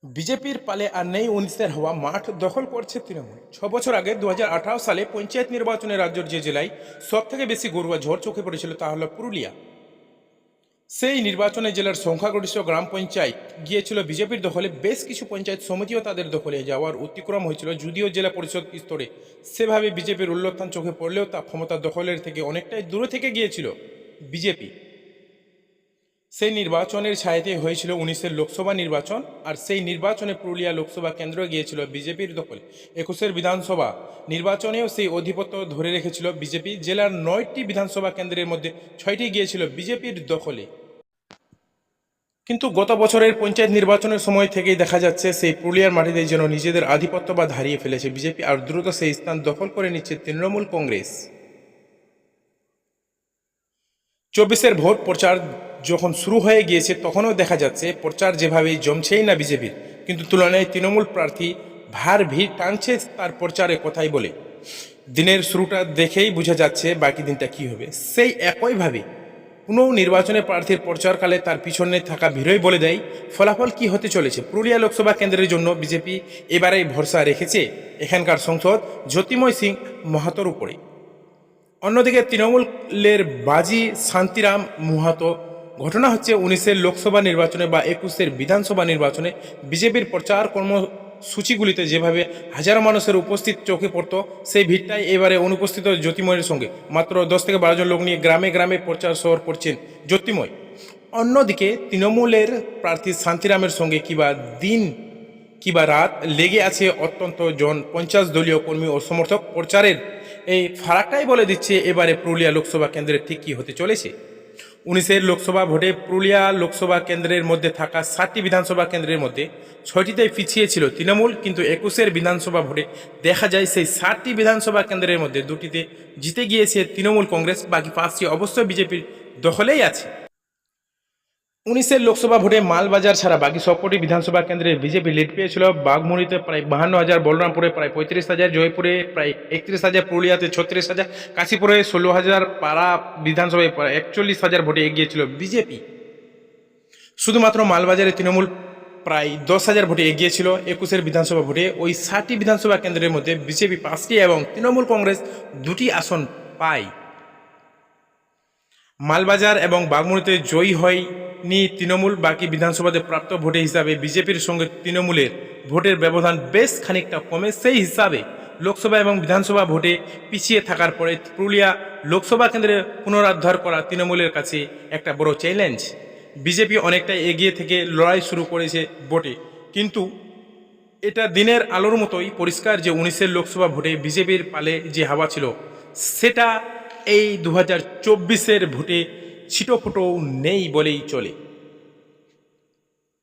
বিজেপির পালে আর নেই ১৯-এর হাওয়া, মাঠ দখল করছে তৃণমূল। ৬ বছর আগে ২০১৮ সালে পঞ্চায়েত নির্বাচনে রাজ্যের যে জেলায় সব থেকে বেশি গরুয়া ঝড় চোখে পড়েছিল তা হল পুরুলিয়া। সেই নির্বাচনে জেলার সংখ্যাগরিষ্ঠ গ্রাম পঞ্চায়েত গিয়েছিল বিজেপির দখলে, বেশ কিছু পঞ্চায়েত সমিতিও তাদের দখলে যাওয়ার অতিক্রম হয়েছিল। যদিও জেলা পরিষদ স্তরে সেভাবে বিজেপির উল্লথান চোখে পড়লেও তা ক্ষমতা দখলের থেকে অনেকটাই দূরে থেকে গিয়েছিল বিজেপি। সেই নির্বাচনের ছায়াতে হয়েছিল ১৯-এর লোকসভা নির্বাচন, আর সেই নির্বাচনে পুরুলিয়া লোকসভা কেন্দ্র গিয়েছিল বিজেপির দখলে। ২১-এর বিধানসভা নির্বাচনেও সেই আধিপত্য ধরে রেখেছিল বিজেপি। জেলার ৯টি বিধানসভা কেন্দ্রের মধ্যে ৬টি গিয়েছিল বিজেপির দখলে। কিন্তু গত বছরের পঞ্চায়েত নির্বাচনের সময় থেকেই দেখা যাচ্ছে সেই পুরুলিয়ার মাটিতে যেন নিজেদের আধিপত্য বা হারিয়ে ফেলেছে বিজেপি, আর দ্রুত সেই স্থান দখল করে নিচ্ছে তৃণমূল কংগ্রেস। ২৪-এর ভোট প্রচার যখন শুরু হয়ে গিয়েছে তখনও দেখা যাচ্ছে প্রচার যেভাবেই জমছেই না বিজেপির, কিন্তু তুলনায় তৃণমূল প্রার্থী ভার ভিড় টানছে তার প্রচারে কথাই বলে। দিনের শুরুটা দেখেই বোঝা যাচ্ছে বাকি দিনটা কি হবে। সেই একইভাবে কোনো নির্বাচনে প্রার্থীর প্রচারকালে তার পিছনে থাকা ভিড়ই বলে দেয় ফলাফল কি হতে চলেছে। পুরুলিয়া লোকসভা কেন্দ্রের জন্য বিজেপি এবারেই ভরসা রেখেছে এখানকার সাংসদ জ্যোতির্ময় সিং মাহাতোর উপরে। অন্যদিকে তৃণমূলের বাজি শান্তিরাম মাহাতো। ঘটনা হচ্ছে ১৯-এর লোকসভা নির্বাচনে বা ২১-এর বিধানসভা নির্বাচনে বিজেপির প্রচার কর্মসূচিগুলিতে যেভাবে হাজার মানুষের উপস্থিত চোখে পড়ত, সেই ভিড়টাই এবারে অনুপস্থিত জ্যোতির্ময়ের সঙ্গে। মাত্র ১০ থেকে ১২ জন লোক নিয়ে গ্রামে গ্রামে প্রচার শহর করছেন জ্যোতির্ময়। অন্যদিকে তৃণমূলের প্রার্থী শান্তিরামের সঙ্গে কিবা দিন কিবা রাত লেগে আছে অত্যন্ত জন ৫০ দলীয় কর্মী ও সমর্থক। প্রচারের এই ফারাকটাই বলে দিচ্ছে এবারে পুরুলিয়া লোকসভা কেন্দ্রের ঠিক কী হতে চলেছে। ১৯-এর লোকসভা ভোটে পুরুলিয়া লোকসভা কেন্দ্রের মধ্যে থাকা ৭টি বিধানসভা কেন্দ্রের মধ্যে ৬টিতেই পিছিয়ে ছিল তৃণমূল, কিন্তু ২১-এর বিধানসভা ভোটে দেখা যায় সেই ৭টি বিধানসভা কেন্দ্রের মধ্যে ২টিতে জিতে গিয়েছে তৃণমূল কংগ্রেস, বাকি ৫টি অবশ্যই বিজেপির দখলেই আছে। ১৯-এর লোকসভা ভোটে মালবাজার ছাড়া বাকি সবকটি বিধানসভা কেন্দ্রে বিজেপি লিড পেয়েছিল। বাঘমুড়িতে প্রায় ৫২,০০০, বলরামপুরে প্রায় ৩৫,০০০, জয়পুরে প্রায় ৩১,০০০, পুরুলিয়াতে ৩৬,০০০, কাশীপুরে ১৬,০০০, পাড়া বিধানসভায় প্রায় ৪১,০০০ ভোটে এগিয়েছিল বিজেপি। শুধুমাত্র মালবাজারে তৃণমূল প্রায় ১০,০০০ ভোটে এগিয়েছিল। ২১-এর বিধানসভা ভোটে ওই ৭টি বিধানসভা কেন্দ্রের মধ্যে বিজেপি ৫টি এবং তৃণমূল কংগ্রেস ২টি আসন পায়। মালবাজার এবং বাঘমুড়িতে জয়ী হয়নি তৃণমূল। বাকি বিধানসভাতে প্রাপ্ত ভোটে হিসাবে বিজেপির সঙ্গে তৃণমূলের ভোটের ব্যবধান বেশ খানিকটা কমে। সেই হিসাবে লোকসভা এবং বিধানসভা ভোটে পিছিয়ে থাকার পরে পুরুলিয়া লোকসভা কেন্দ্রে পুনরুদ্ধার করা তৃণমূলের কাছে একটা বড় চ্যালেঞ্জ। বিজেপি অনেকটাই এগিয়ে থেকে লড়াই শুরু করেছে ভোটে, কিন্তু এটা দিনের আলোর মতোই পরিষ্কার যে ১৯-এর লোকসভা ভোটে বিজেপির পালে যে হাওয়া ছিল সেটা এই ২০২৪-এর ভোটে ছিটোফোঁটো নেই বলেই চলে।